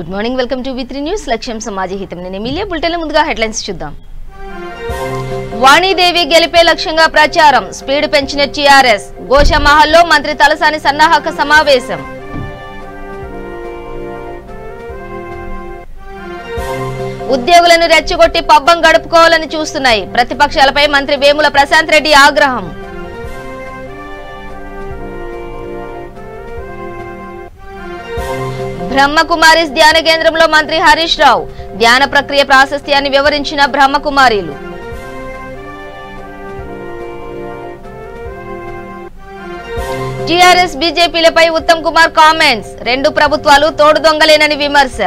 Good morning, welcome to V3 news. లక్ష్యం సమాజ హితం. నేను ఎమిలియా. బులెటిన్ ముందుగా హెడ్లైన్స్ చూద్దాం. వాణిదేవి గెలిపే లక్ష్యంగా ప్రచారం, స్పీడ్ పెంచిన టీఆర్ఎస్. గోషామహల్లో మంత్రి తలసాని సన్నాహక సమావేశం. ఉద్యోగులను రెచ్చగొట్టి పబ్బం గడుపుకోవాలని చూస్తున్నాయి ప్రతిపక్షాలపై మంత్రి వేముల ప్రశాంత్ రెడ్డి ఆగ్రహం. బ్రహ్మకుమారీస్ ధ్యాన కేంద్రంలో మంత్రి హరీష్ రావు ధ్యాన ప్రక్రియ ప్రాశస్త్యాన్ని వివరించిన బ్రహ్మకుమారీలు. టీఆర్ఎస్ బీజేపీలపై ఉత్తమ్ కుమార్ కామెంట్స్, రెండు ప్రభుత్వాలు తోడు దొంగలేనని విమర్శ.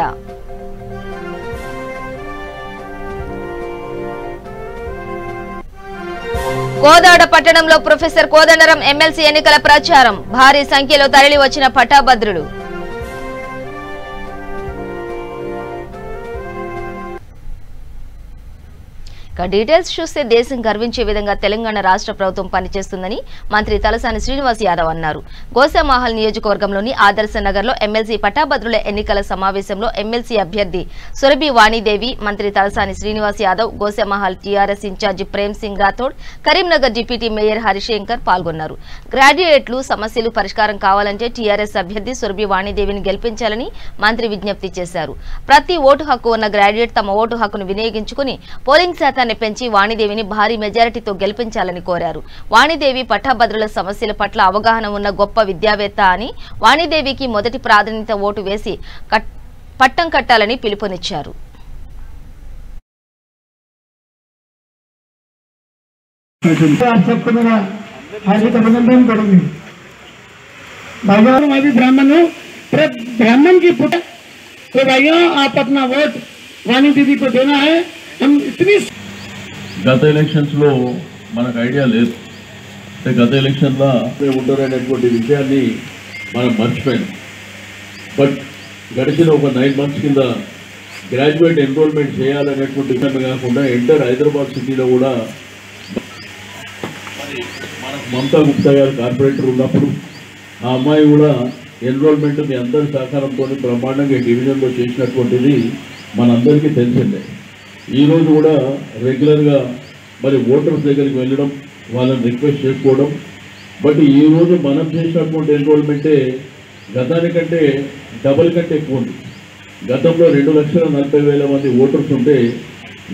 కోదాడ పట్టణంలో ప్రొఫెసర్ కోదండరాం ఎమ్మెల్సీ ఎన్నికల ప్రచారం, భారీ సంఖ్యలో తరలి వచ్చిన పట్టాభద్రులు. డీటెయిల్స్ చూస్తే దేశం గర్వించే విధంగా తెలంగాణ రాష్ట్ర ప్రభుత్వం పనిచేస్తుందని మంత్రి తలసాని శ్రీనివాస్ యాదవ్ అన్నారు. గోషామహల్ నియోజకవర్గంలోని ఆదర్శ నగర్ లో ఎమ్మెల్సీ పట్టాభద్రుల ఎన్నికల సమావేశంలో ఎమ్మెల్సీ అభ్యర్థి సురభి వాణిదేవి, మంత్రి Talasani Srinivas Yadav, Goshamahal TRS in charge Prem Singh Rathod, Karimnagar deputy mayor Harishankar పాల్గొన్నారు. గ్రాడ్యుయేట్లు సమస్యలు పరిష్కారం కావాలంటే టీఆర్ఎస్ అభ్యర్థి సురభి వాణిదేవిని గెలిపించాలని మంత్రి విజ్ఞప్తి చేశారు. ప్రతి ఓటు హక్కు ఉన్న గ్రాడ్యుయేట్ తమ ఓటు హక్కును వినియోగించుకుని పోలింగ్ శాతాన్ని పెంచి వాణిదేవిని భారీ మెజారిటీతో గెలిపించాలని కోరారు. వాణిదేవి పట్టాభద్రుల సమస్యల పట్ల అవగాహన ఉన్న గొప్ప విద్యావేత్త అని, వాణిదేవికి మొదటి ప్రాధాన్యత ఓటు వేసి పట్టం కట్టాలని పిలుపునిచ్చారు. ब्राह्मण की पुट तो भैया आप अपना वोट वाणी दीदी को देना है. हम इतनी గత ఎలక్షన్స్లో మనకు ఐడియా లేదు, గత ఎలక్షన్లో ఉంటారనేటువంటి విషయాన్ని మనం మర్చిపోయాం. బట్ గడిచిన ఒక 9 months కింద గ్రాడ్యుయేట్ ఎన్రోల్మెంట్ చేయాలనేటువంటి విషయం కాకుండా ఎంటర్ హైదరాబాద్ సిటీలో కూడా మనకు మమతా గుప్తా గారు కార్పొరేటర్ ఉన్నప్పుడు ఆ అమ్మాయి కూడా ఎన్రోల్మెంట్ మీ అందరి సహకారంతో బ్రహ్మాండంగా డివిజన్లో చేసినటువంటిది మనందరికీ తెలిసిందే. ఈరోజు కూడా రెగ్యులర్గా మరి ఓటర్స్ దగ్గరికి వెళ్ళడం, వాళ్ళని రిక్వెస్ట్ చేసుకోవడం. బట్ ఈరోజు మనం చేసినటువంటి ఎన్రోల్మెంటే గతానికంటే డబుల్ కంటే ఎక్కువ ఉంది. గతంలో 2,40,000 మంది ఓటర్స్ ఉంటే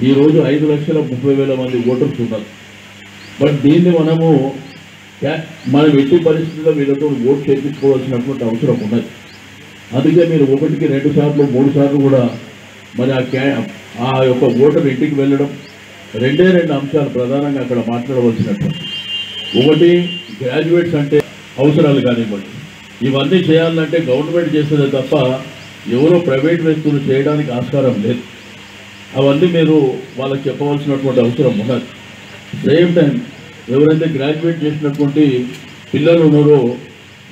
ఈరోజు 5,30,000 మంది ఓటర్స్ ఉన్నారు. బట్ దీన్ని మనం ఎట్టి పరిస్థితుల్లో వీళ్ళతో ఓటు చేయించుకోవాల్సినటువంటి అవసరం ఉన్నది. అందుకే మీరు 1కి 2 సార్లు 3 సార్లు కూడా మరి ఆ యొక్క ఓటర్ ఇంటికి వెళ్ళడం, 2 అంశాలు ప్రధానంగా అక్కడ మాట్లాడవలసినటువంటి. ఒకటి, గ్రాడ్యుయేట్స్ అంటే అవసరాలు కానివ్వండి, ఇవన్నీ చేయాలంటే గవర్నమెంట్ చేసేదే తప్ప ఎవరో ప్రైవేట్ వ్యక్తులు చేయడానికి ఆస్కారం లేదు. అవన్నీ మీరు వాళ్ళకి చెప్పవలసినటువంటి అవసరం ఉన్నది. సేమ్ టైం ఎవరైతే గ్రాడ్యుయేట్ చేసినటువంటి పిల్లలు ఉన్నారో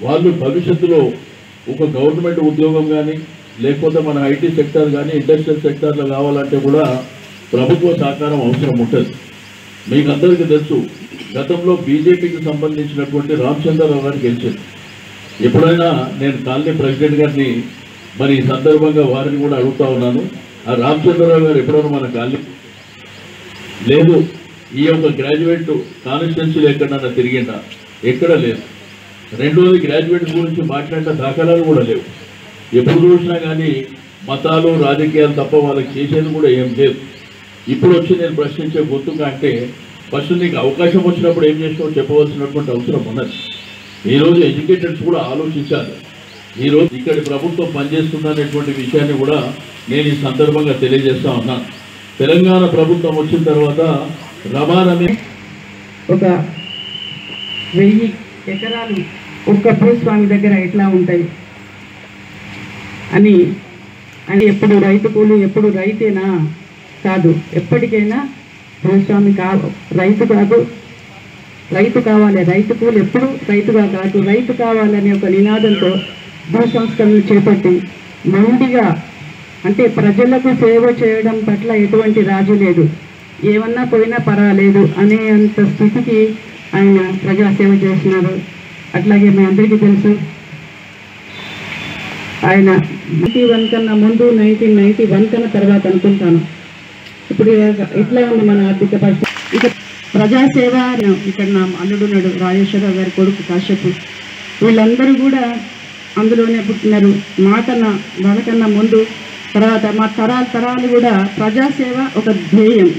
వాళ్ళు భవిష్యత్తులో ఒక గవర్నమెంట్ ఉద్యోగం కానీ లేకపోతే మన ఐటీ సెక్టర్ కానీ ఇండస్ట్రియల్ సెక్టర్లో కావాలంటే కూడా ప్రభుత్వ సహకారం అవసరం ఉంటుంది. మీకు అందరికీ తెలుసు, గతంలో బీజేపీకి సంబంధించినటువంటి రామచంద్రరావు గారు గెలిచారు. ఎప్పుడైనా నేను కాలనీ ప్రెసిడెంట్ గారిని మరి ఈ సందర్భంగా వారిని కూడా అడుగుతా ఉన్నాను, ఆ రామచంద్రరావు గారు ఎప్పుడైనా మన కాలనీ లేదు, ఈ యొక్క గ్రాడ్యుయేట్ కాన్స్టిట్యున్సీలో ఎక్కడన్నా తిరిగిందా? ఎక్కడ లేదు. రెండోది, గ్రాడ్యుయేట్ గురించి మాట్లాడిన దాఖలాలు కూడా లేవు. ఎప్పుడు చూసినా కానీ మతాలు రాజకీయాలు తప్ప వాళ్ళకి చేసేది కూడా ఏం లేదు. ఇప్పుడు వచ్చి నేను ప్రశ్నించే గొంతుగా అంటే ఫస్ట్ నీకు అవకాశం వచ్చినప్పుడు ఏం చేసినావు చెప్పవలసినటువంటి అవసరం ఉన్నది. ఈరోజు ఎడ్యుకేటెడ్స్ కూడా ఆలోచించాలి. ఈరోజు ఇక్కడి ప్రభుత్వం పనిచేస్తుందనేటువంటి విషయాన్ని కూడా నేను ఈ సందర్భంగా తెలియజేస్తా ఉన్నాను. తెలంగాణ ప్రభుత్వం వచ్చిన తర్వాత రమారమి ఒక 1000 ఎకరాలు ఒక్క భూస్వామి దగ్గర ఎట్లా ఉంటాయి అని అంటే ఎప్పుడు రైతు కూలి, ఎప్పుడు రైతేనా? కాదు, ఎప్పటికైనా భూస్వామి రైతు కాదు, రైతు కావాలి. రైతు కూలి ఎప్పుడు రైతుగా కాదు, రైతు కావాలనే ఒక నినాదంతో భూ సంస్కరణలు చేపట్టి మొండిగా అంటే ప్రజలకు సేవ చేయడం పట్ల ఎటువంటి రాజు లేదు, ఏమన్నా పోయినా పర్వాలేదు అనే అంత స్థితికి ఆయన ప్రజాసేవ చేస్తున్నారు. అట్లాగే మీ అందరికీ తెలుసు ఆయన 91 కన్నా ముందు 1991 కన్నా తర్వాత అనుకుంటాను. ఇప్పుడు ఇట్లా ఉంది మన ఆర్థిక పరిస్థితి. ఇక ప్రజాసేవ ఇక్కడ నా అల్లుడున్నాడు రాజేశ్వరరావు గారి కొడుకు కాశ్యపు, వీళ్ళందరూ కూడా అందులోనే పుట్టినారు. వాళ్ళకన్నా ముందు తర్వాత మా తరాలు కూడా ప్రజాసేవ ఒక ధ్యేయం,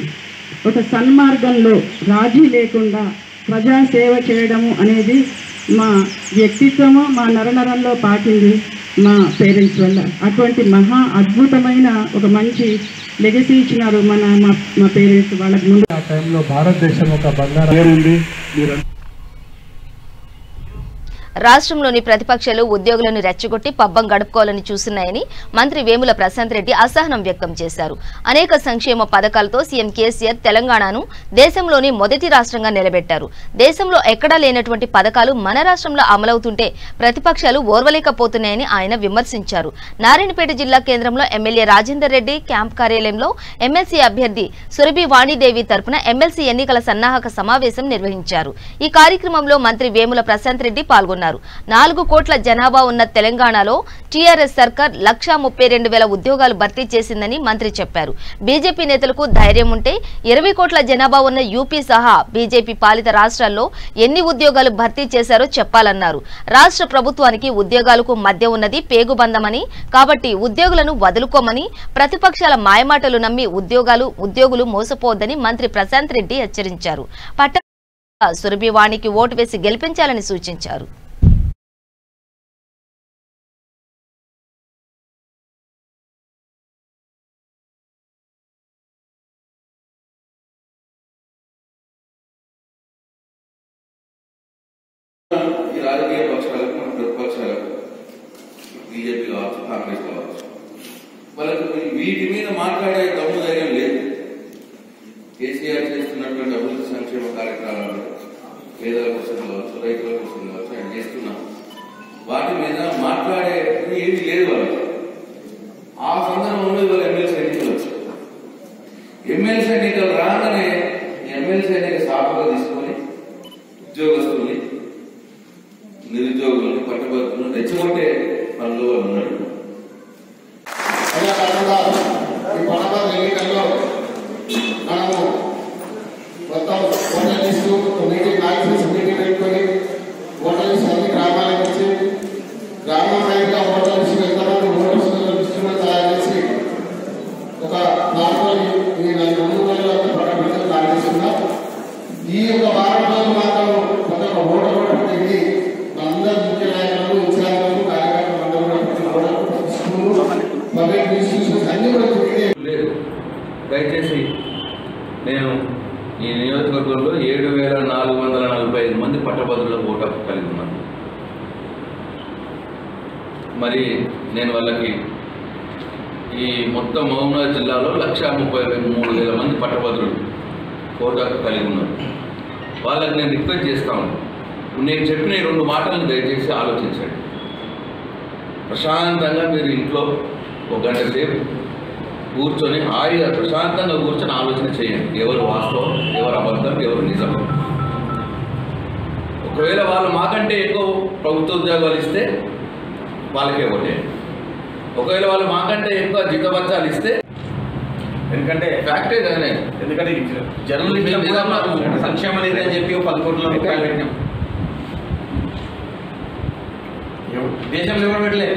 ఒక సన్మార్గంలో రాజీ లేకుండా ప్రజాసేవ చేయడము అనేది మా వ్యక్తిత్వము, మా నరనరంలో పాటింది మా పేరెంట్స్ వల్ల. అటువంటి మహా అద్భుతమైన ఒక మంచి లెగసీ ఇచ్చినారు మా పేరెంట్స్ వాళ్ళకి ముందు. ఆ టైంలో భారతదేశం ఒక బంగారం ఉంది. రాష్ట్రంలోని ప్రతిపక్షాలు ఉద్యోగులను రెచ్చగొట్టి పబ్బం గడుపుకోవాలని చూస్తున్నాయని మంత్రి వేముల ప్రశాంత్ రెడ్డి అసహనం వ్యక్తం చేశారు. అనేక సంక్షేమ పథకాలతో సీఎం కేసీఆర్ తెలంగాణను దేశంలోని మొదటి రాష్ట్రంగా నిలబెట్టారు. దేశంలో ఎక్కడా లేనటువంటి పథకాలు మన రాష్ట్రంలో అమలవుతుంటే ప్రతిపక్షాలు ఓర్వలేకపోతున్నాయని ఆయన విమర్శించారు. నారాయణపేట జిల్లా కేంద్రంలో ఎమ్మెల్యే రాజేందర్ రెడ్డి క్యాంప్ కార్యాలయంలో ఎమ్మెల్సీ అభ్యర్థి సురభి వాణిదేవి తరపున ఎమ్మెల్సీ ఎన్నికల సన్నాహక సమావేశం నిర్వహించారు. ఈ కార్యక్రమంలో మంత్రి వేముల ప్రశాంత్ రెడ్డి పాల్గొన్నారు. 4 కోట్ల జనాభా ఉన్న తెలంగాణలో టీఆర్ఎస్ సర్కార్ 1,32,000 ఉద్యోగాలు భర్తీ చేసిందని మంత్రి చెప్పారు. బీజేపీ నేతలకు ధైర్యం ఉంటే 20 కోట్ల జనాభా ఉన్న యూపీ సహా బీజేపీ పాలిత రాష్ట్రాల్లో ఎన్ని ఉద్యోగాలు భర్తీ చేశారో చెప్పాలన్నారు. రాష్ట్ర ప్రభుత్వానికి ఉద్యోగాలకు మధ్య ఉన్నది పేగుబంధమని, కాబట్టి ఉద్యోగులను వదులుకోమని, ప్రతిపక్షాల మాయమాటలు నమ్మి ఉద్యోగులు మోసపోవద్దని మంత్రి ప్రశాంత్ రెడ్డి హెచ్చరించారు. సురభి వాణికి ఓటు వేసి గెలిపించాలని సూచించారు. ఈ రాజకీయ పక్షాలకు, మన ప్రతిపక్షాలకు, బీజేపీ కావచ్చు, కాంగ్రెస్ కావచ్చు, వాళ్ళకి వీటి మీద మాట్లాడే దమ్ము ధైర్యం లేదు. కేసీఆర్ చేస్తున్నటువంటి అభివృద్ధి సంక్షేమ కార్యక్రమాలు, పేదల కోసం కావచ్చు, రైతుల కోసం కావచ్చు, ఆయన చేస్తున్నాం. వాటి మీద మాట్లాడే ఏమీ లేదు వాళ్ళకి. ఆ సందర్భంలో ఇవాళ ఎమ్మెల్సీ ఎన్నికలు వచ్చాయి. ఎమ్మెల్సీ ఎన్నికలు రాగానే ఎమ్మెల్సీ ఎన్నిక సాకుగా తీసుకొని ఉద్యోగస్తుల్ని, నిరుద్యోగుల్ని, పట్టభద్రులను రెచ్చగొట్టే పనులు వాళ్ళు ఉన్నాడు. ఈ పండుగ ఎన్నికల్లో మనము మొత్తం voter list meeting conference meeting పెట్టుకొని ఓటర్ లిస్టు అన్ని గ్రామాలకు వచ్చి గ్రామం రైతుగా ఓటర్ లిస్టు ఎంతమంది ఓటర్స్ లిస్టులో తయారు చేసి ఒక దాంట్లో ఈ 2 రోజులు అంతా ప్రకటించడం ప్లాన్ చేస్తున్నాం. ఈ యొక్క వారం రోజులు మాత్రం ఒక ఓటర్ ఇది అందరూ ముఖ్య నాయకులు, ఇన్ఛార్జీలు, కార్యకర్తలు అందరూ కూడా ప్రతి ఓటర్ స్కూలు, పబ్లిక్ ఇన్స్టిట్యూషన్స్ అన్ని కూడా లేదు. దయచేసి నేను ఈ నియోజకవర్గంలో 7,445 మంది పట్టభద్రుల ఓటు హక్కు కలిగి ఉన్నాను. మరి నేను వాళ్ళకి ఈ మొత్తం మహబూబ్నగర్ జిల్లాలో 1,33,000 మంది పట్టభద్రులు ఓటు హక్కు కలిగి ఉన్నారు. వాళ్ళకి నేను రిక్వెస్ట్ చేస్తాను, నేను చెప్పిన ఈ 2 మాటలను దయచేసి ఆలోచించండి. ప్రశాంతంగా మీరు ఇంట్లో 1 గంట సేపు కూర్చొని హాయిగా ప్రశాంతంగా కూర్చొని ఆలోచన చేయండి. ఎవరు వాస్తవం, ఎవరు అబద్ధం, ఎవరు నిజం. ఒకవేళ వాళ్ళు మాకంటే ఎక్కువ ప్రభుత్వ ఉద్యోగాలు ఇస్తే వాళ్ళకే ఓటేయండి. ఒకవేళ వాళ్ళు మాకంటే ఎక్కువ జీతభత్యాలు ఇస్తే, ఎందుకంటే ఫ్యాక్టే కదనే, ఎందుకంటే జర్నలిస్ట్ సంక్షేమ నిధి అని చెప్పి 10 కోట్ల రూపాయలు పెట్టినాం. దేశంలో ఎవరు పెట్టలేదు,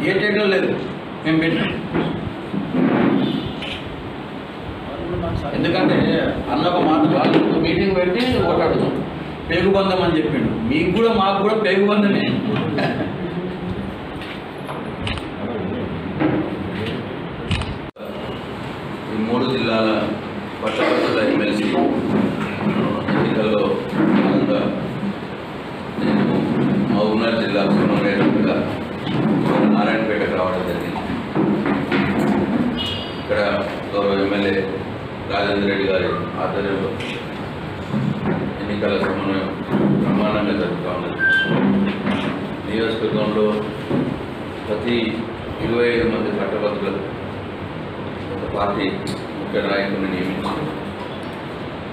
ఏ స్టేట్లో లేదు, మేము పెట్టినాం. ఎందుకంటే అన్న ఒక మాట, వాళ్ళు మీటింగ్ పెట్టి ఓటాడుతాం, పేగుబంధం అని చెప్పిండు. మీకు కూడా మాకు కూడా పేగుబంధమే. ఈ 3 జిల్లాల పట్టభద్రుల ఎమ్మెల్సీ ఎన్నికల్లో భాగంగా నేను మహబూబ్నగర్ జిల్లా సమన్వయకుడిగా నారాయణపేటకు రావడం జరిగింది. ఇక్కడ గౌరవ ఎమ్మెల్యే రాజేందర్ రెడ్డి గారి ఆధ్వర్యంలో ఎన్నికల సమన్వయం బ్రహ్మాండంగా జరుగుతూ ఉన్నది. నియోజకవర్గంలో ప్రతి 25 మంది పట్టభద్రులకు ఒక పార్టీ ముఖ్య నాయకుడిని నియమించి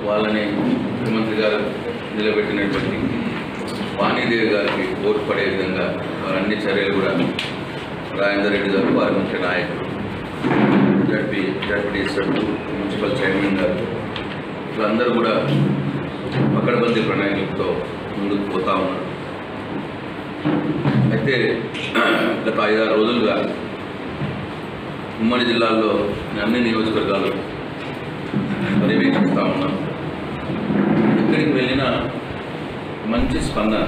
వాళ్ళని ముఖ్యమంత్రి గారు నిలబెట్టినటువంటి వాణిదేవి గారికి ఓటు పడే విధంగా వారన్ని చర్యలు కూడా రాజేందర్ రెడ్డి గారు, వారి ముఖ్య నాయకులు, జడ్పీ మున్సిపల్ చైర్మన్ గారు, వీళ్ళందరూ కూడా పకడ్బందీ ప్రణాళికలతో ముందుకు పోతా ఉన్నారు. అయితే గత 5-6 రోజులుగా ఉమ్మడి జిల్లాల్లో అన్ని నియోజకవర్గాలు పర్యవేక్షిస్తూ ఉన్నాం. ఎక్కడికి వెళ్ళినా మంచి స్పందన.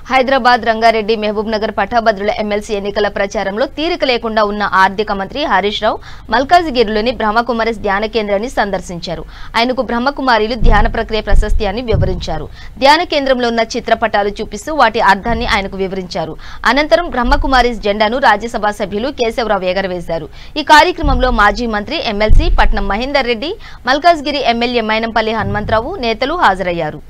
హైదరాబాద్, రంగారెడ్డి, మహబూబ్ నగర్ పట్టభద్రుల ఎమ్మెల్సీ ఎన్నికల ప్రచారంలో తీరిక లేకుండా ఉన్న ఆర్థిక మంత్రి హరీష్ రావు మల్కాజిగిరిలోని బ్రహ్మకుమారిస్ ధ్యాన కేంద్రాన్ని సందర్శించారు. ఆయనకు బ్రహ్మకుమారిలు ధ్యాన ప్రక్రియ ప్రశస్త్యాన్ని వివరించారు. ధ్యాన కేంద్రంలో ఉన్న చిత్రపటాలు చూపిస్తూ వాటి అర్థాన్ని ఆయనకు వివరించారు. అనంతరం బ్రహ్మకుమారిస్ జెండాను రాజ్యసభ సభ్యులు కేశవరావు ఎగరవేశారు. ఈ కార్యక్రమంలో మాజీ మంత్రి, ఎమ్మెల్సీ పట్నం మహేందర్ రెడ్డి, మల్కాజ్గిరి ఎమ్మెల్యే మైనంపల్లి హనుమంతరావు నేతలు హాజరయ్యారు.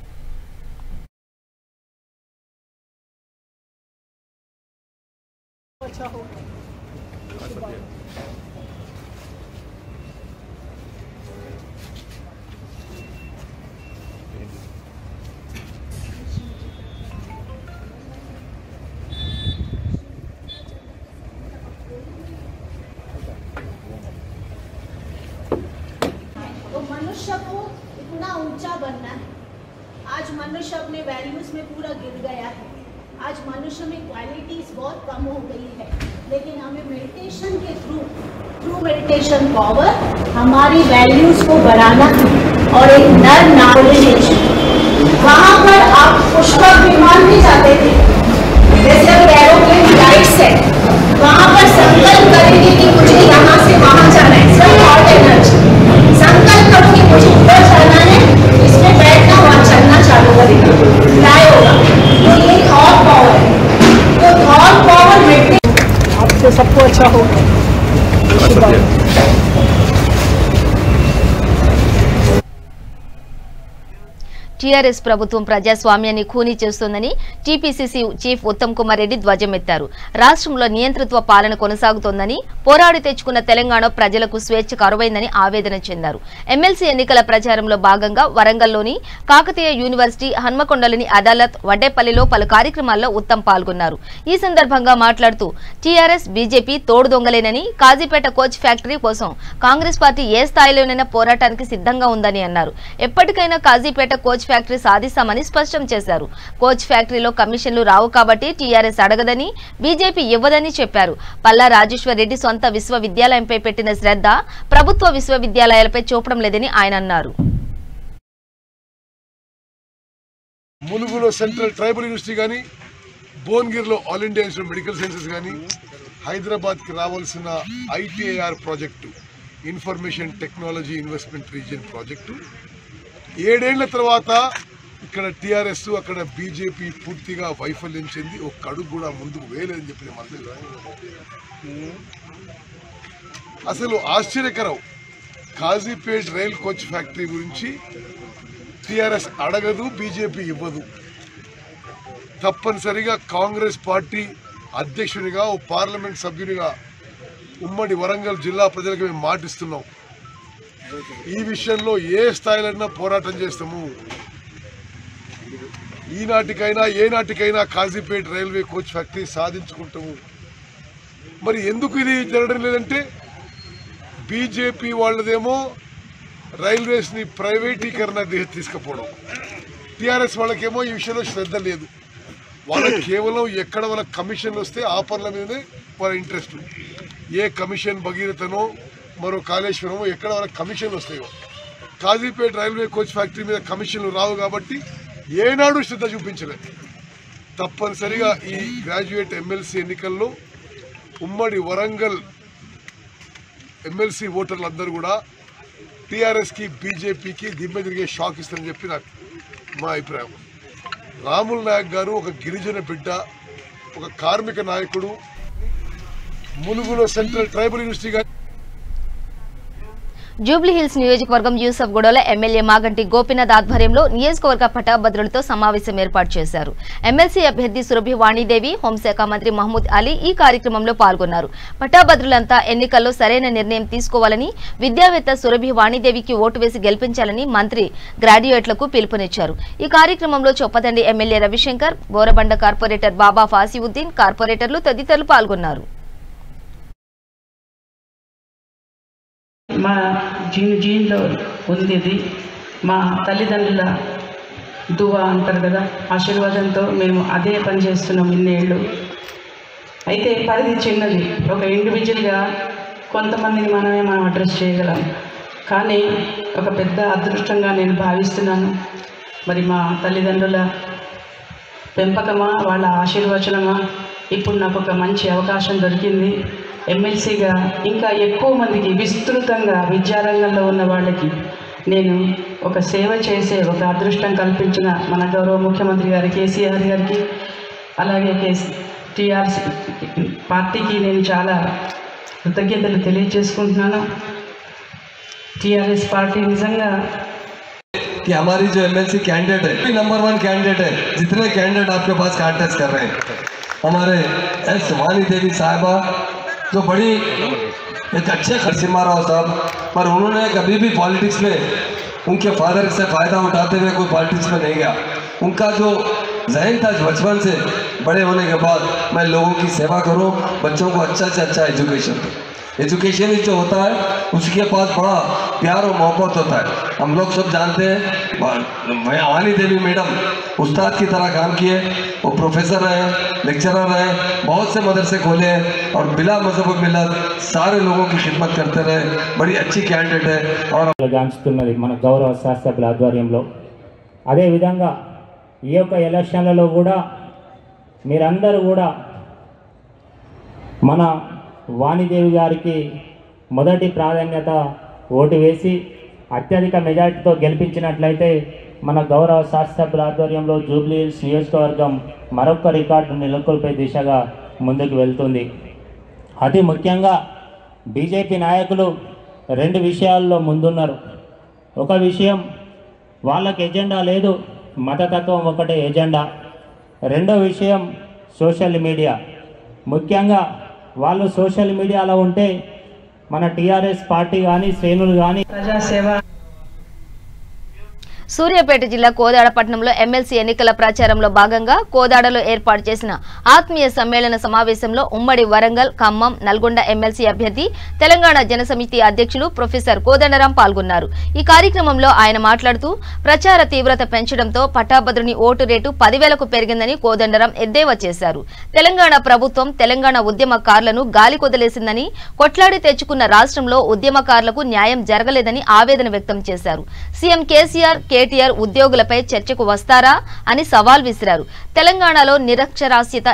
मनुष्य को इतना ऊंचा बनना है। आज मनुष्य अपने वैल्यूज में पूरा गिर गया है। आज मनुष्य में क्वालिटीज बहुत कम हो गई है, लेकिन हमें मेडिटेशन के थ्रू मेडिटेशन पावर हमारी वैल्यूज को बढ़ाना है। और एक नर नागरिक वहाँ पर आप पुष्पक विमान भी जाते थे, जैसे एरोप्लेन फ्लाइट्स है, वहाँ पर संकल्प करेंगे कि मुझे यहाँ से वहाँ जाना है। सब थॉट एनर्जी संकल्प करके मुझे ऊपर जाना है, इसमें बैठना वहाँ चलना चालू करेगा, फ्लाई होगा। तो ये थॉट पावर है। तो थॉट पावर आपसे सबको अच्छा होगा। టీఆర్ఎస్ ప్రభుత్వం ప్రజాస్వామ్యాన్ని ఖూనీ చేస్తోందని టీపీసీసీ చీఫ్ ఉత్తమ్ కుమార్ రెడ్డి ధ్వజమెత్తారు. రాష్ట్రంలో నియంతృత్వ పాలన కొనసాగుతోందని, పోరాడి తెచ్చుకున్న తెలంగాణ ప్రజలకు స్వేచ్ఛ కరువైందని ఆవేదన చెందారు. ఎమ్మెల్సీ ఎన్నికల ప్రచారంలో భాగంగా వరంగల్లోని కాకతీయ యూనివర్సిటీ, హన్మకొండలోని అదాలత్, వడ్డేపల్లిలో పలు కార్యక్రమాల్లో ఉత్తమ్ పాల్గొన్నారు. ఈ సందర్భంగా మాట్లాడుతూ టీఆర్ఎస్, బీజేపీ తోడు దొంగలేనని, కాజీపేట కోచ్ ఫ్యాక్టరీ కోసం కాంగ్రెస్ పార్టీ ఏ స్థాయిలోనైనా పోరాటానికి సిద్ధంగా ఉందని అన్నారు. ఎప్పటికైనా కాజీపేట కోచ్ ఫ్యాక్టరీ సాధిస్తామని స్పష్టం చేశారు. కోచ్ ఫ్యాక్టరీలో కమిషన్లు రావు కాబట్టి టీఆర్ఎస్ అడగదని, బీజేపీ ఇవ్వదని చెప్పారు. పల్లా రాజేశ్వర్ రెడ్డి సొంత విశ్వవిద్యాలయంపై పెట్టిన శ్రద్ధ ప్రభుత్వ విశ్వవిద్యాలయాలపై చూపడం లేదని ఆయన అన్నారు. ములుగులో సెంట్రల్ ట్రైబల్ యూనివర్సిటీ కానీ, భువనగిరిలో all India institute of medical sciences కానీ, హైదరాబాద్కి రావాల్సిన ITIR project, information technology investment region project 7 ఏళ్ల తర్వాత ఇక్కడ టీఆర్ఎస్, అక్కడ బీజేపీ పూర్తిగా వైఫల్యం చెంది ఒక అడుగు కూడా ముందుకు వేయలేదని చెప్పిన మంత్రి. అసలు ఆశ్చర్యకరం, కాజీపేట్ రైల్ కోచ్ ఫ్యాక్టరీ గురించి టీఆర్ఎస్ అడగదు, బీజేపీ ఇవ్వదు. తప్పనిసరిగా కాంగ్రెస్ పార్టీ అధ్యక్షునిగా, ఓ పార్లమెంట్ సభ్యునిగా ఉమ్మడి వరంగల్ జిల్లా ప్రజలకు మేము మాటిస్తున్నాం, ఈ విషయంలో ఏ స్థాయిలైనా పోరాటం చేస్తాము. ఈనాటికైనా ఏనాటికైనా కాజీపేట్ రైల్వే కోచ్ ఫ్యాక్టరీ సాధించుకుంటాము. మరి ఎందుకు ఇది జరగడం లేదంటే, బీజేపీ వాళ్ళదేమో రైల్వేస్ని ప్రైవేటీకరణ తీసుకుపోవడం, టీఆర్ఎస్ వాళ్ళకేమో ఈ విషయంలో శ్రద్ధ లేదు. వాళ్ళకి కేవలం ఎక్కడ వాళ్ళ కమిషన్లు వస్తే ఆ పనుల మీదనే వాళ్ళ ఇంట్రెస్ట్. ఏ కమిషన్ భగీరథనో మరో కాళేశ్వరమో ఎక్కడ వాళ్ళకి కమిషన్లు వస్తాయో, కాజీపేట రైల్వే కోచ్ ఫ్యాక్టరీ మీద కమిషన్లు రావు కాబట్టి ఏనాడు శ్రద్ధ చూపించలేదు. తప్పనిసరిగా ఈ గ్రాడ్యుయేట్ ఎమ్మెల్సీ ఎన్నికల్లో ఉమ్మడి వరంగల్ ఎమ్మెల్సీ ఓటర్లందరూ కూడా టీఆర్ఎస్కి, బీజేపీకి దిమ్మె తిరిగే షాక్ ఇస్తారని చెప్పి నాకు మా అభిప్రాయం. రాముల్ నాయక్ గారు ఒక గిరిజన బిడ్డ, ఒక కార్మిక నాయకుడు. ములుగులో సెంట్రల్ ట్రైబల్ యూనివర్సిటీ జూబ్లీహిల్స్ నియోజకవర్గం యూసఫ్గూడలో ఎమ్మెల్యే మాగంటి గోపీనాథ్ ఆధ్వర్యంలో నియోజకవర్గ పటాభద్రులతో సమావేశం ఏర్పాటు చేశారు. ఎమ్మెల్సీ అభ్యర్థి సురభి వాణిదేవి, హోంశాఖ మంత్రి మహమూద్ అలీ ఈ కార్యక్రమంలో పాల్గొన్నారు. పటాభద్రులంతా ఎన్నికల్లో సరైన నిర్ణయం తీసుకోవాలని, విద్యావేత్త సురభి వాణిదేవికి ఓటు వేసి గెలిపించాలని మంత్రి గ్రాడ్యుయేట్లకు పిలుపునిచ్చారు. ఈ కార్యక్రమంలో చొప్పదండి ఎమ్మెల్యే రవిశంకర్, బోరబండ కార్పొరేటర్ బాబా ఫాసివుద్దీన్, కార్పొరేటర్లు తదితరులు పాల్గొన్నారు. మా జీన్లో ఉంది ఇది. మా తల్లిదండ్రుల దువా అంటారు కదా, ఆశీర్వాదంతో మేము అదే పని చేస్తున్నాం ఇన్నేళ్ళు. అయితే పరిధి చిన్నది. ఒక ఇండివిజువల్గా కొంతమందిని మనం అడ్రస్ చేయగలం, కానీ ఒక పెద్ద అదృష్టంగా నేను భావిస్తున్నాను. మరి మా తల్లిదండ్రుల పెంపకమా, వాళ్ళ ఆశీర్వచనమా, ఇప్పుడు నాకు ఒక మంచి అవకాశం దొరికింది. ఎమ్మెల్సీగా ఇంకా ఎక్కువ మందికి విస్తృతంగా విద్యారంగంలో ఉన్న వాళ్ళకి నేను ఒక సేవ చేసే ఒక అదృష్టం కల్పించిన మన గౌరవ ముఖ్యమంత్రి గారి కేసీఆర్ గారికి, అలాగే టీఆర్ఎస్ పార్టీకి నేను చాలా కృతజ్ఞతలు తెలియజేసుకుంటున్నాను. టీఆర్ఎस पार्टी निजंगा कि हमारी जो एमएलसी कैंडिडेट है नंबर 1 कैंडिडेट है. जितने कैंडिडेट आपके पास कॉन्टेस्ट कर रहे हैं, हमारे एस वानी देवी साहिबा जो बड़ी एक अच्छे खर्चिमा राव साहब, पर उन्होंने कभी भी पॉलिटिक्स में उनके फादर से फ़ायदा उठाते हुए कोई पॉलिटिक्स में नहीं गया. उनका जो जहन था बचपन से बड़े होने के बाद मैं लोगों की सेवा करूं, बच्चों को अच्छा से अच्छा एजुकेशन ही जो होता है उसके पास बड़ा प्यार और मोहब्बत होता है. हम लोग सब जानते हैं. वानी देवी मैडम उस्ताद की तरह काम किए. वो प्रोफेसर रहे, लेक्चरर रहे, बहुत से मदरसे खोले हैं और बिला मजहब मिलत सारे लोगों की खिदमत करते रहे. बड़ी अच्छी कैंडिडेट है. और గాంచుతున్నది మన గౌరవ శాస్త్రజ్ఞుల ఆధ్వర్యంలో. అదేవిధంగా ఈ యొక్క ఎలక్షన్లలో కూడా మీరందరూ కూడా మన వాణిదేవి గారికి మొదటి ప్రాధాన్యత ఓటు వేసి అత్యధిక మెజార్టీతో గెలిపించినట్లయితే మన గౌరవ శాసనసభ్యుల ఆధ్వర్యంలో జూబ్లీహిల్స్ నియోజకవర్గం మరొక రికార్డు నెలకొల్పే దిశగా ముందుకు వెళ్తుంది. అతి ముఖ్యంగా బీజేపీ నాయకులు 2 విషయాల్లో ముందున్నారు. ఒక విషయం, వాళ్ళకి ఎజెండా లేదు, మతతత్వం ఒకటే ఎజెండా. రెండో విషయం సోషల్ మీడియా. ముఖ్యంగా వాళ్ళు సోషల్ మీడియాలో ఉంటే మన టీఆర్ఎస్ పార్టీ కానీ శ్రేణులు కానీ ప్రజాసేవ. సూర్యాపేట జిల్లా కోదాడ పట్టణంలో ఎమ్మెల్సీ ఎన్నికల ప్రచారంలో భాగంగా కోదాడలో ఏర్పాటు చేసిన ఆత్మీయ సమ్మేళన సమావేశంలో ఉమ్మడి వరంగల్, ఖమ్మం, నల్గొండ ఎమ్మెల్సీ అభ్యర్థి, తెలంగాణ జనసమితి అధ్యక్షులు ప్రొఫెసర్ కోదండరాం పాల్గొన్నారు. ఈ కార్యక్రమంలో ఆయన మాట్లాడుతూ ప్రచార తీవ్రత పెంచడంతో పట్టాభద్రుని ఓటు రేటు 10,000కు పెరిగిందని కోదండరాం ఎద్దేవా చేశారు. తెలంగాణ ప్రభుత్వం తెలంగాణ ఉద్యమకారులను గాలి కొదిలేసిందని, కొట్లాడి తెచ్చుకున్న రాష్ట్రంలో ఉద్యమకారులకు న్యాయం జరగలేదని ఆవేదన వ్యక్తం చేశారు. సీఎం కేసీఆర్, కేటీఆర్ ఉద్యోగులపై చర్చకు వస్తారా అని సవాల్ విసిరారు. తెలంగాణలో నిరక్షరాస్యత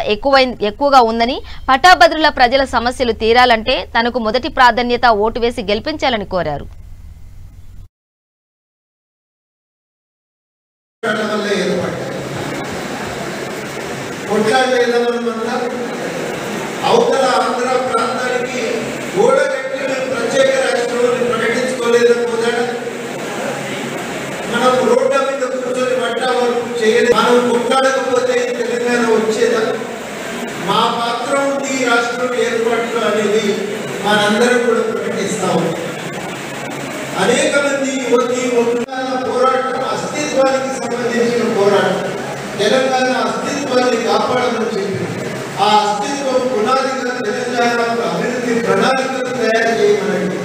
ఎక్కువగా ఉందని, పట్టాభద్రుల ప్రజల సమస్యలు తీరాలంటే తనకు మొదటి ప్రాధాన్యత ఓటు వేసి గెలిపించాలని కోరారు. మనం రోడ్ల మీద కూర్చొని పట్టా వరకు చేయలేదు. మనం కొట్లాడకపోతే తెలంగాణ వచ్చేదా? మా పాత్ర ఉంది ఈ రాష్ట్రం ఏర్పాట్లు అనేది మనందరం కూడా ప్రకటిస్తాము. అనేక మంది యువతి పోరాటం అస్తిత్వానికి సంబంధించిన పోరాటం. తెలంగాణ అస్తిత్వాన్ని కాపాడమని చెప్పి ఆ అస్తిత్వం పునాదిగా తెలంగాణ అభివృద్ధి ప్రణాళికలు తయారు చేయమని,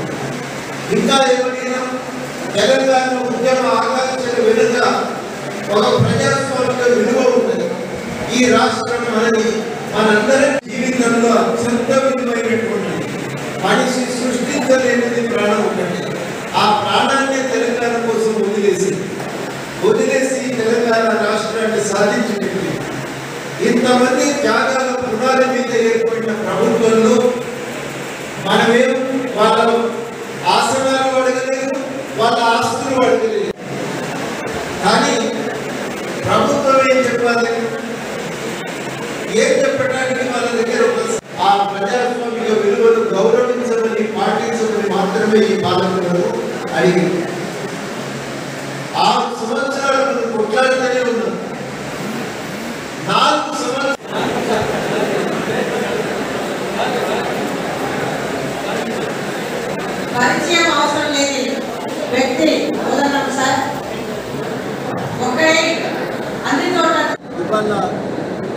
ఇంకా ఏమైనా తెలంగాణ ఉద్యమ ఆకాంక్షల వెనుక ఒక ప్రజాస్వామిక విలువ ఉన్నది. ఈ రాష్ట్రం మనది, మనందరి జీవితంలో అత్యంత విలువైనటువంటిది. మనిషి సృష్టించలేనిది ప్రాణం ఉన్నది. ఆ ప్రాణాన్ని తెలంగాణ కోసం వదిలేసి తెలంగాణ రాష్ట్రాన్ని సాధించినట్టు ఇంతమంది త్యాగాల పునాది మీద ఏర్పడిన ప్రభుత్వంలో మనమేం వాళ్ళ ఆసనాలు అడగలేదు, వాళ్ళ ఆస్తులు అడగలేదు. కానీ ప్రభుత్వం ఏం చెప్పాలి? ఏం చెప్పడానికి వాళ్ళ దగ్గర ఆ ప్రజాస్వామిక విలువలు గౌరవించమని, పాటించమని మాత్రమే ఈ పాలకులు అడిగింది. 6 సంవత్సరాలు కొట్లాడుతూనే ఉన్నాం. 4 సంవత్సరాలు పరిచయం అవసరం లేని వ్యక్తి ఉదాహరణ సార్ ఒక్కడే అన్ని చోట్ల ఇవాళ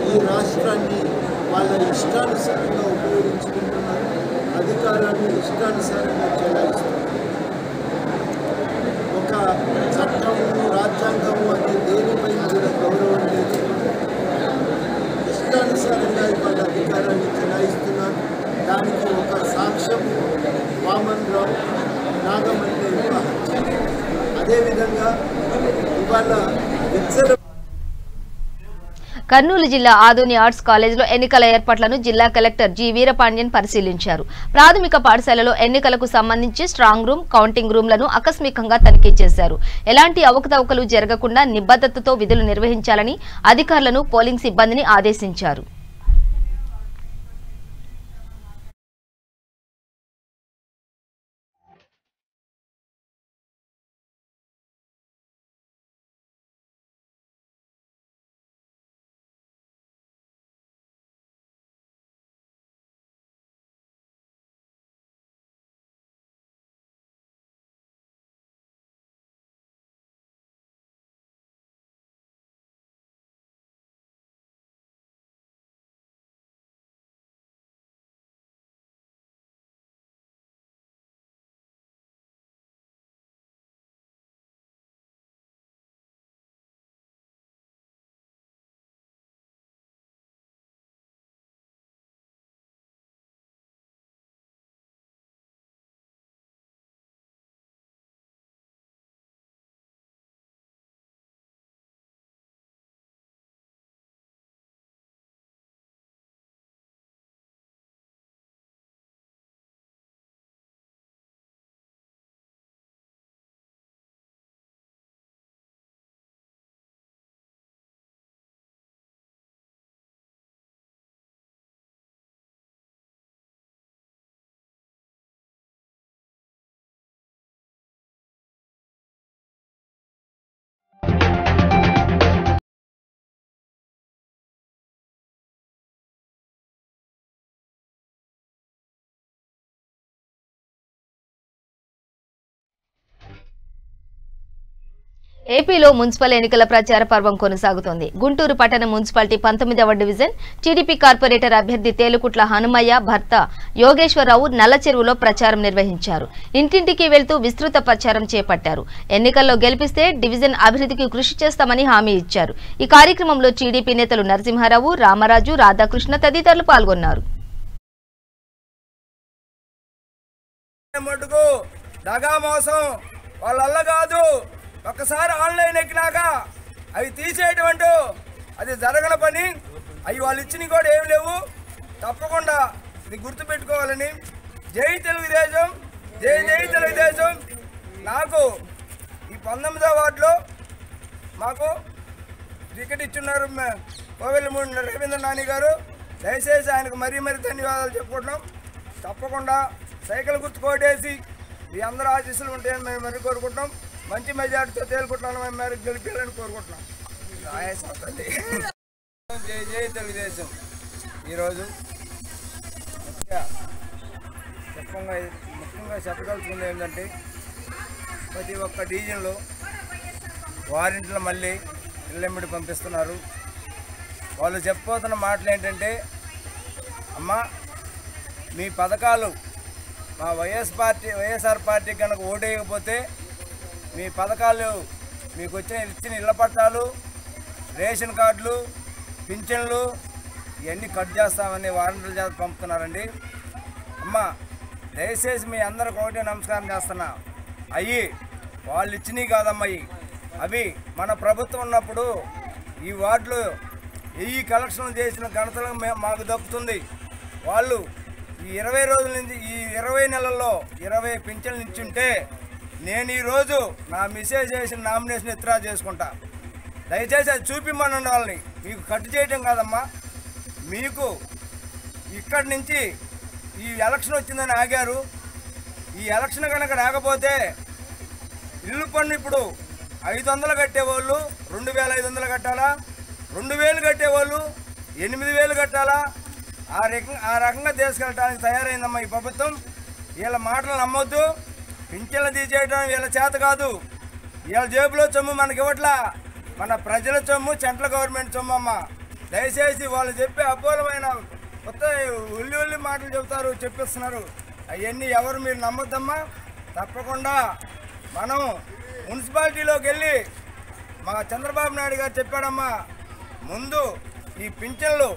ఈ రాష్ట్రాన్ని వాళ్ళ ఇష్టానుసారంగా ఉపయోగించుకుంటున్నారు, అధికారాన్ని ఇష్టానుసారంగా చెలాయిస్తున్నారు. ఒక చట్టము రాజ్యాంగము అనే దేనిపై కూడా గౌరవం లేదు. ఇష్టానుసారంగా ఇవాళ అధికారాన్ని చెలాయిస్తున్నారు. దానికి ఒక సాక్ష్యం వామన్ రావు నాగమల్లి హత్య. అదేవిధంగా ఇవాళ కర్నూలు జిల్లా ఆదోని ఆర్ట్స్ కాలేజీలో ఎన్నికల ఏర్పాట్లను జిల్లా కలెక్టర్ జి వీరపాండ్యన్ పరిశీలించారు. ప్రాథమిక పాఠశాలలో ఎన్నికలకు సంబంధించి స్ట్రాంగ్ రూమ్, కౌంటింగ్ రూమ్లను ఆకస్మికంగా తనిఖీ చేశారు. ఎలాంటి అవకతవకలు జరగకుండా నిబద్ధతతో విధులు నిర్వహించాలని అధికారులను, పోలింగ్ సిబ్బందిని ఆదేశించారు. ఏపీలో మున్సిపల్ ఎన్నికల ప్రచార పర్వం కొనసాగుతోంది. గుంటూరు పట్టణ మున్సిపాలిటీ 19వ డివిజన్ టీడీపీ కార్పొరేటర్ అభ్యర్థి తేలుకుట్ల హనుమయ్య భర్త యోగేశ్వరరావు నల్లచెరువులో ప్రచారం నిర్వహించారు. ఇంటింటికి వెళ్తూ విస్తృత ప్రచారం చేపట్టారు. ఎన్నికల్లో గెలిపిస్తే డివిజన్ అభివృద్ధికి కృషి చేస్తామని హామీ ఇచ్చారు. ఈ కార్యక్రమంలో టీడీపీ నేతలు నరసింహారావు, రామరాజు, రాధాకృష్ణ తదితరులు పాల్గొన్నారు. ఒక్కసారి ఆన్లైన్ ఎక్కినాక అవి తీసేయటమంటూ అది జరగని పని. అవి వాళ్ళు ఇచ్చినవి కూడా ఏమి లేవు. తప్పకుండా ఇది గుర్తుపెట్టుకోవాలని. జై తెలుగుదేశం, జై జై తెలుగుదేశం. నాకు ఈ 19వ వార్డులో మాకు టికెట్ ఇచ్చున్నారు కోవెలమూడి రవీంద్ర నాని గారు. దయచేసి ఆయనకు మరీ ధన్యవాదాలు చెప్పుకుంటున్నాం. తప్పకుండా సైకిల్ గుర్తు కోటేసి మీ అందరూ ఆశీస్సులు ఉంటాయని మేము మరీ కోరుకుంటున్నాం. మంచి మెజార్టీతో తేలుకుంటున్నాను, మేము మేరకు గెలిపించాలని కోరుకుంటున్నాం. ఆయాసం అవుతుంది. జై జై తెలుగుదేశం. ఈరోజు ముఖ్యంగా చెప్పదలుచుకుంది ఏంటంటే ప్రతి ఒక్క డివిజన్లో వారింట్లో మళ్ళీ ఇళ్ళెంబడి పంపిస్తున్నారు. వాళ్ళు చెప్పబోతున్న మాటలు ఏంటంటే, అమ్మ మీ పథకాలు మా వైఎస్ఆర్ పార్టీ కనుక ఓటేయకపోతే మీ పథకాలు మీకు ఇచ్చిన ఇళ్ల పట్టాలు, రేషన్ కార్డులు, పింఛన్లు ఇవన్నీ కట్ చేస్తామని వారంటీల చేత పంపుతున్నారండి. అమ్మ దయచేసి మీ అందరికి ఒకటే నమస్కారం చేస్తున్నా. అయ్యి వాళ్ళు ఇచ్చినవి కాదమ్మాయి, అవి మన ప్రభుత్వం ఉన్నప్పుడు ఈ వార్డులో ఈ కలెక్షన్లు చేసిన ఘనతలు మాకు దక్కుతుంది. వాళ్ళు ఈ 20 రోజుల నుంచి ఈ 20 నెలల్లో 20 పింఛన్లు ఇచ్చుంటే నేను ఈరోజు నా మిసేజ్ చేసిన నామినేషన్ విత్డ్రా చేసుకుంటా. దయచేసి అది చూపిమ్మనండి వాళ్ళని. మీకు కట్ చేయటం కాదమ్మా, మీకు ఇక్కడి నుంచి ఈ ఎలక్షన్ వచ్చిందని ఆగారు. ఈ ఎలక్షన్ కనుక రాకపోతే ఇల్లు పన్ను ఇప్పుడు 500 కట్టేవాళ్ళు 2500 కట్టాలా, 2000 కట్టేవాళ్ళు 8000 కట్టాలా? ఆ రకంగా తీసుకెళ్ళడానికి తయారైందమ్మా ఈ ప్రభుత్వం. వీళ్ళ మాటలు నమ్మొద్దు. పింఛన్లు తీసేయడం వీళ్ళ చేత కాదు. వీళ్ళ జేబులో సొమ్ము మనకి ఇవ్వట్లా, మన ప్రజల సొమ్ము, సెంట్రల్ గవర్నమెంట్ సొమ్ము అమ్మ. దయచేసి వాళ్ళు చెప్పే అపూర్వమైన కొత్త ఉల్లి మాటలు చెబుతారు, చెప్పిస్తున్నారు. అవన్నీ ఎవరు మీరు నమ్మొద్దమ్మా. తప్పకుండా మనం మున్సిపాలిటీలోకి వెళ్ళి మా చంద్రబాబు నాయుడు గారు చెప్పాడమ్మా, ముందు ఈ పింఛన్లు,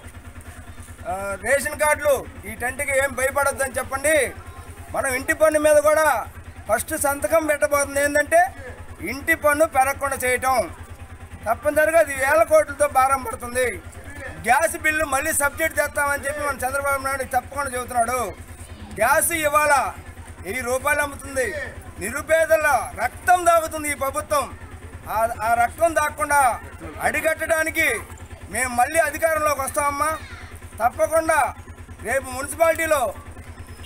రేషన్ కార్డులు, ఈ టెంట్కి ఏం భయపడొద్దని చెప్పండి. మనం ఇంటి పన్ను మీద కూడా ఫస్ట్ సంతకం పెట్టబోతుంది. ఏంటంటే ఇంటి పన్ను పెరగకుండా చేయటం. తప్పనిసరిగా అది 1000 కోట్లతో భారం పడుతుంది. గ్యాస్ బిల్లు మళ్ళీ సబ్సిడీ తెస్తామని చెప్పి మన చంద్రబాబు నాయుడు తప్పకుండా చెబుతున్నాడు. గ్యాస్ ఇవాళ 1000 రూపాయలు అమ్ముతుంది. నిరుపేదల రక్తం దాగుతుంది ఈ ప్రభుత్వం. ఆ రక్తం దాక్కుండా అడిగట్టడానికి మేము మళ్ళీ అధికారంలోకి వస్తామమ్మా. తప్పకుండా రేపు మున్సిపాలిటీలో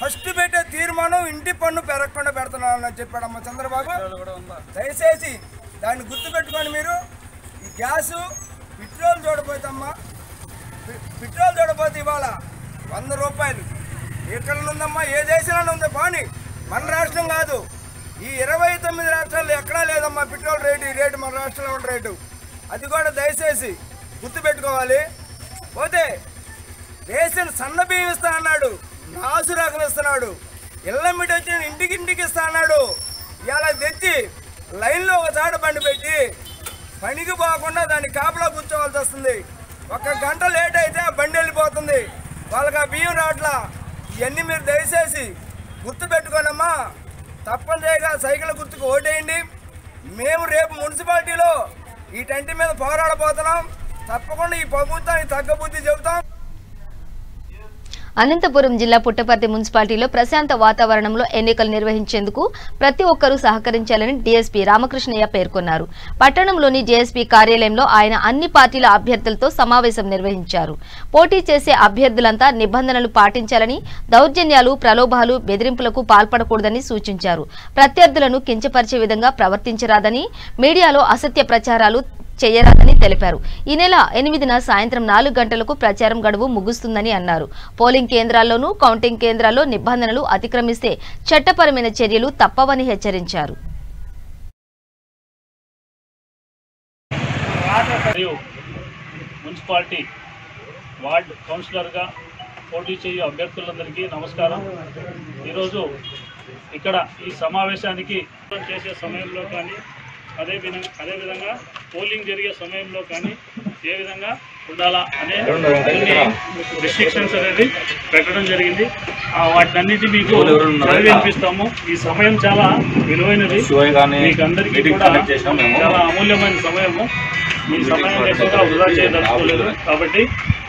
ఫస్ట్ పెట్టే తీర్మానం ఇంటి పన్ను పెరగకుండా పెడుతున్నానని చెప్పాడమ్మా చంద్రబాబు. దయచేసి దాన్ని గుర్తుపెట్టుకొని మీరు ఈ గ్యాసు, పెట్రోల్ చూడబోతమ్మా. పెట్రోల్ చూడబోతే ఇవాళ 100 రూపాయలు. ఎక్కడ ఉందమ్మా? ఏ దేశంలో ఉందో కానీ మన రాష్ట్రం కాదు. ఈ 29 రాష్ట్రాల్లో ఎక్కడా లేదమ్మా పెట్రోల్ రేటు. ఈ రేటు మన రాష్ట్రంలో ఉన్న రేటు. అది కూడా దయచేసి గుర్తుపెట్టుకోవాలి. పోతే రేషన్ సన్న బియ్యం ఇస్తా అన్నాడు, నాసు రకం ఇస్తున్నాడు. ఇళ్ళమిటి వచ్చి ఇంటికి ఇస్తా అన్నాడు. ఇలా తెచ్చి లైన్లో ఒక చాట బండి పెట్టి పనికి పోకుండా దాన్ని కాపలా కూర్చోవాల్సి వస్తుంది. 1 గంట లేట్ అయితే ఆ బండి వెళ్ళిపోతుంది. వాళ్ళకి ఆ బియ్యం రావట్లా. ఇవన్నీ మీరు దయచేసి గుర్తుపెట్టుకోనమ్మా. తప్పనిసరిగా సైకిల్ గుర్తుకు ఓటేయండి. మేము రేపు మున్సిపాలిటీలో ఈ టెంట్ మీద పోరాడబోతున్నాం. తప్పకుండా ఈ ప్రభుత్వానికి తగ్గ బుద్ధి చెబుతాం. అనంతపురం జిల్లా పుట్టపర్తి మున్సిపాలిటీలో ప్రశాంత వాతావరణంలో ఎన్నికలు నిర్వహించేందుకు ప్రతి ఒక్కరూ సహకరించాలని డీఎస్పీ రామకృష్ణయ్య పేర్కొన్నారు. పట్టణంలోని జేఎస్పీ కార్యాలయంలో ఆయన అన్ని పార్టీల అభ్యర్థులతో సమావేశం నిర్వహించారు. పోటీ చేసే అభ్యర్థులంతా నిబంధనలు పాటించాలని, దౌర్జన్యాలు, ప్రలోభాలు, బెదిరింపులకు పాల్పడకూడదని సూచించారు. ప్రత్యర్థులను కించపరిచే విధంగా ప్రవర్తించరాదని, మీడియాలో అసత్య ప్రచారాలు చేయరాదని తెలిపారు. ఈ నెల 8న సాయంత్రం 4 గంటలకు ప్రచారం గడువు ముగుస్తుందని అన్నారు. పోలింగ్ కేంద్రాల్లోనూ, కౌంటింగ్ కేంద్రాల్లో నిబంధనలు అతిక్రమిస్తే చట్టపరమైన చర్యలు తప్పవని హెచ్చరించారు. మున్సిపాలిటీ వార్డ్ కౌన్సిలర్గా పోటీ చేయు అభ్యర్థులందరికీ నమస్కారం. ఈరోజు ఇక్కడ ఈ సమావేశానికి చేసే సమయంలో కానీ అదేవిధంగా పోలింగ్ జరిగే సమయంలో కానీ ఏ విధంగా ఉండాలా అనే కొన్ని రిస్ట్రిక్షన్స్ అనేది పెట్టడం జరిగింది. వాటినన్నిటి మీకు వినిపిస్తాము. ఈ సమయం చాలా విలువైనది, మీకు అందరికీ కూడా చాలా అమూల్యమైన సమయము. ఈ సమయం ఎక్కువగా వృధా చేయదలుచుకోలేదు. కాబట్టి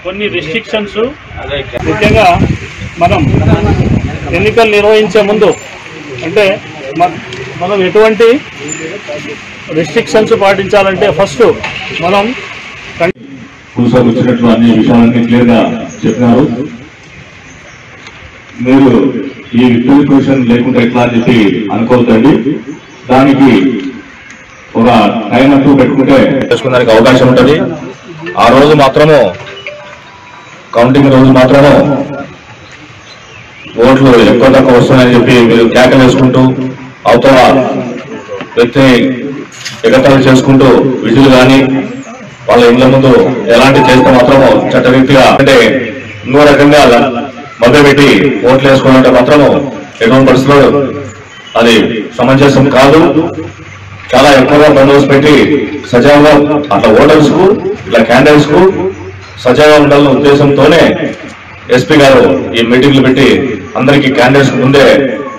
కొన్ని రిస్ట్రిక్షన్స్, ముఖ్యంగా మనం ఎన్నికలు నిర్వహించే ముందు అంటే మనం ఎటువంటి రిస్ట్రిక్షన్స్ పాటించాలంటే ఫస్ట్ మనం కూర్చోవచ్చినట్లు అన్ని విషయాలన్నీ క్లియర్ గా చెప్పినారు. మీరు ఈ విక్టరీ క్వశ్చన్ లేకుండా ఎట్లా అని చెప్పి అనుకోవద్దండి. దానికి ఒక టైం అంటూ పెట్టుకుంటే చేసుకునేందుకు అవకాశం ఉంటుంది. ఆ రోజు మాత్రము కౌంటింగ్ రోజు మాత్రము ఓట్లు ఎక్కువ తక్కువ వస్తున్నాయని చెప్పి మీరు కేకలు వేసుకుంటూ అవతల వ్యక్తిని ఎగతాళి చేసుకుంటూ విధులు కానీ వాళ్ళ ఇళ్ల ముందు ఎలాంటి చేస్తే మాత్రము చట్టరీతిగా అంటే ఇంకో రకంగా మభ్యపెట్టి ఓట్లు వేసుకోవాలంటే మాత్రము ఎటువంటి పరిస్థితుల్లో అది సమంజసం కాదు. చాలా ఎక్కువగా బందోబస్తు పెట్టి సజావుగా అట్లా ఓటర్స్ కు ఇట్లా క్యాండిడేట్స్ కు సజావుగా ఉండాలన్న ఉద్దేశంతోనే ఎస్పీ గారు ఈ మీటింగ్లు పెట్టి అందరికీ క్యాండిడేట్స్ ముందే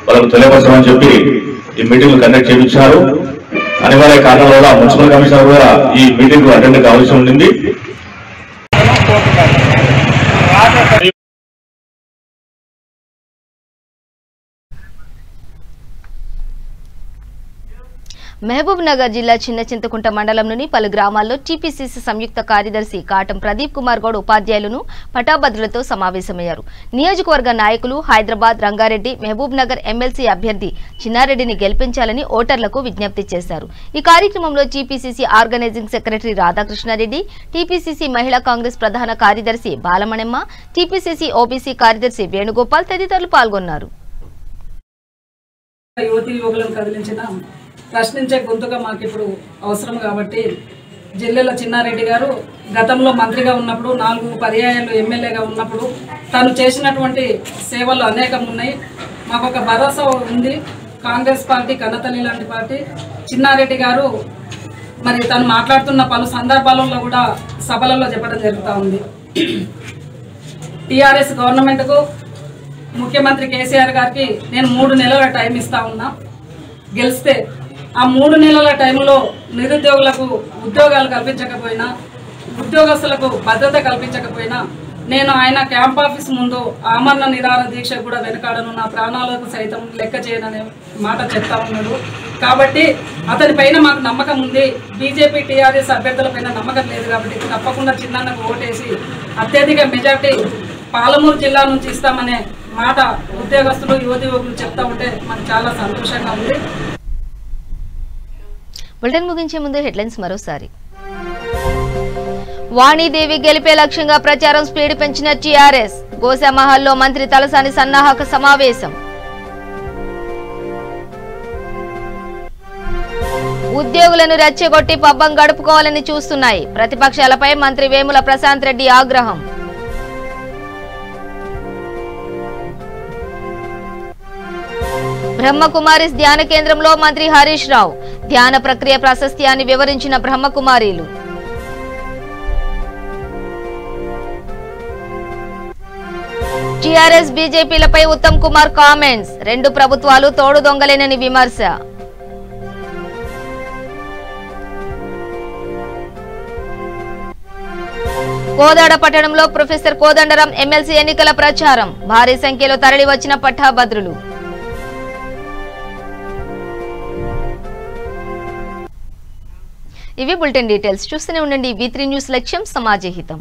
వాళ్ళకు తెలియపరచమని చెప్పి ఈ మీటింగ్లు కండక్ట్ చేయించారు. అనివార్య కారణాల వల్ల మున్సిపల్ కమిషనర్ కూడా ఈ మీటింగ్ అటెండ్ కావాల్సి ఉండింది. మహబూబ్ నగర్ జిల్లా చిన్న చింతకుంట మండలంలోని పలు గ్రామాల్లో టీపీసీసీ సంయుక్త కార్యదర్శి కాటం ప్రదీప్ కుమార్ గౌడ్ ఉపాధ్యాయులను పటాభద్రులతో సమావేశమయ్యారు. నియోజకవర్గ నాయకులు హైదరాబాద్, రంగారెడ్డి, మహబూబ్ నగర్ ఎమ్మెల్సీ అభ్యర్థి చిన్నారెడ్డిని గెలిపించాలని ఓటర్లకు విజ్ఞప్తి చేశారు. ఈ కార్యక్రమంలో TPCC organising secretary Radhakrishnareddy, TPCC మహిళా కాంగ్రెస్ ప్రధాన కార్యదర్శి బాలమణెమ్మ, టీపీసీసీ ఓబీసీ కార్యదర్శి వేణుగోపాల్ తదితరులు పాల్గొన్నారు. యువతి యువకులను కదిలించిన ప్రశ్నించే గొంతుగా మాకు ఇప్పుడు అవసరం కాబట్టి జిల్లాల చిన్నారెడ్డి గారు గతంలో మంత్రిగా ఉన్నప్పుడు 4 పర్యాయాలు ఎమ్మెల్యేగా ఉన్నప్పుడు తను చేసినటువంటి సేవలు అనేకం ఉన్నాయి. మాకు ఒక భరోసా ఉంది. కాంగ్రెస్ పార్టీ కన్నతల్లి లాంటి పార్టీ. చిన్నారెడ్డి గారు మరి తను మాట్లాడుతున్న పలు సందర్భాలలో కూడా సభలలో చెప్పడం జరుగుతూ ఉంది. టీఆర్ఎస్ గవర్నమెంట్కు ముఖ్యమంత్రి కేసీఆర్ గారికి నేను 3 నెలల టైం ఇస్తా ఉన్నా. గెలిస్తే ఆ 3 నెలల టైంలో నిరుద్యోగులకు ఉద్యోగాలు కల్పించకపోయినా, ఉద్యోగస్తులకు భద్రత కల్పించకపోయినా నేను ఆయన క్యాంప్ ఆఫీస్ ముందు ఆమరణ నిరాహార దీక్ష కూడా వెనకాడను, నా ప్రాణాలకు సైతం లెక్క చేయననే మాట చెప్తా ఉన్నాడు. కాబట్టి అతని పైన మాకు నమ్మకం ఉంది. బీజేపీ టీఆర్ఎస్ అభ్యర్థుల పైన నమ్మకం లేదు. కాబట్టి తప్పకుండా చిన్నకు ఓటేసి అత్యధిక మెజార్టీ పాలమూరు జిల్లా నుంచి ఇస్తామనే మాట ఉద్యోగస్తులు యువతి యువకులు చెప్తా ఉంటే మనకు చాలా సంతోషంగా ఉంది. బులెటిన్ ముగించే ముందు హెడ్లైన్స్ మరోసారి. వాణీదేవి గెలిపే లక్ష్యంగా ప్రచారం స్పీడ్ పెంచిన టీఆర్ఎస్. గోశామహల్లో మంత్రి తలసాని సన్నాహక సమావేశం. ఉద్యోగులను రెచ్చగొట్టి పబ్బం గడుపుకోవాలని చూస్తున్నాయి. ప్రతిపక్షాలపై మంత్రి వేముల ప్రశాంత్ రెడ్డి ఆగ్రహం. బ్రహ్మకుమారిస్ ధ్యాన కేంద్రంలో మంత్రి హరీష్ రావు ధ్యాన ప్రక్రియ ప్రాశస్త్యాన్ని వివరించిన బ్రహ్మకుమారీలు. టీఆర్ఎస్ బీజేపీలపై ఉత్తమ్ కుమార్ కామెంట్స్. 2 ప్రభుత్వాలు తోడు దొంగలేనని విమర్శ. కోదాడ పట్టణంలో ప్రొఫెసర్ కోదండరాం ఎమ్మెల్సీ ఎన్నికల ప్రచారం. భారీ సంఖ్యలో తరలివచ్చిన పట్టాభద్రులు. ఇవి బులెటిన్ డీటెయిల్స్. చూస్తూనే ఉండండి V3 న్యూస్, లక్ష్యం సమాజహితం.